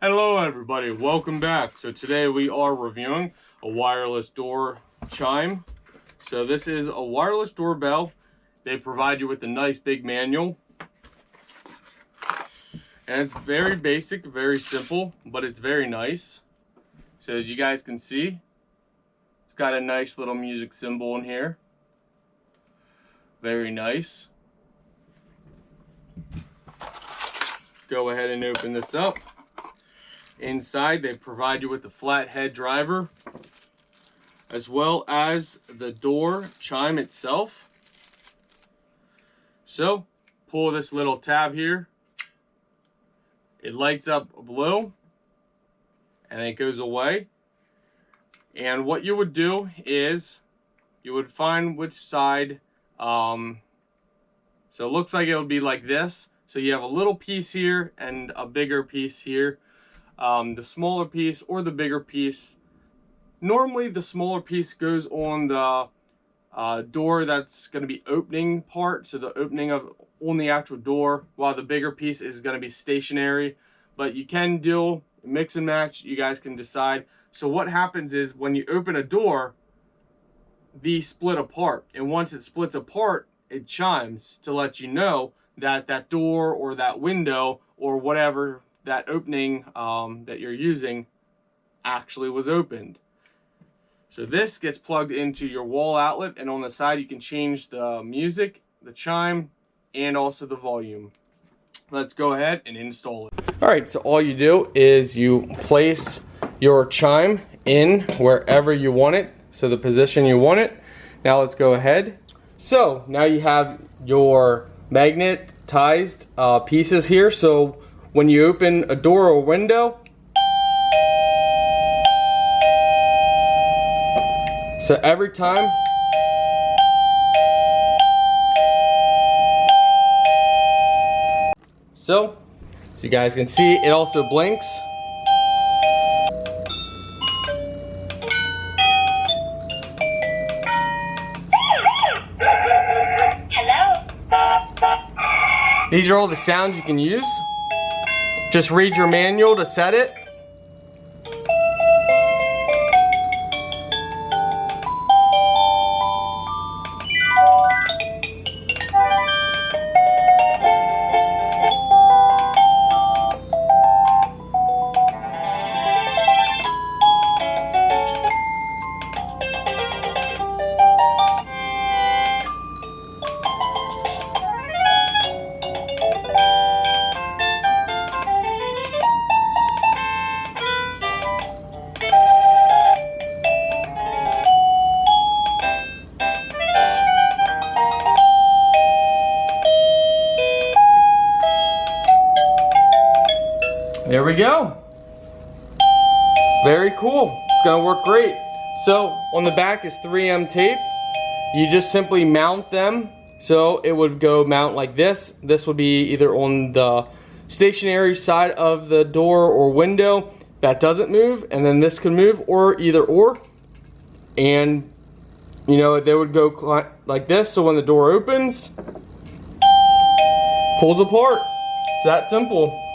Hello everybody, welcome back. So today we are reviewing a wireless door chime. So this is a wireless doorbell. They provide you with a nice big manual. And it's very basic, very simple, but it's very nice. So as you guys can see, it's got a nice little music symbol in here. Very nice. Go ahead and open this up. Inside, they provide you with the flathead driver, as well as the door chime itself. So, pull this little tab here. It lights up blue, and it goes away. And what you would do is, you would find which side, so it looks like it would be like this. So you have a little piece here and a bigger piece here. The smaller piece or the bigger piece. Normally the smaller piece goes on the door that's going to be opening part, so the opening on the actual door, while the bigger piece is going to be stationary. But you can do mix and match, you guys can decide. So what happens is when you open a door, these split apart, and once it splits apart, it chimes to let you know that that door or that window or whatever that opening that you're using actually was opened. So this gets plugged into your wall outlet, and on the side you can change the music, the chime, and also the volume. Let's go ahead and install it. Alright, so all you do is you place your chime in wherever you want it, so the position you want it. Now let's go ahead. So now you have your magnetized pieces here, so when you open a door or window, so every time so you guys can see, it also blinks. Hello. These are all the sounds you can use. Just read your manual to set it. There we go. Very cool. It's gonna work great. So on the back is 3M tape. You just simply mount them. So it would go mount like this. This would be either on the stationary side of the door or window that doesn't move, and then this can move, or either or. And you know, they would go like this, so when the door opens, pulls apart. It's that simple.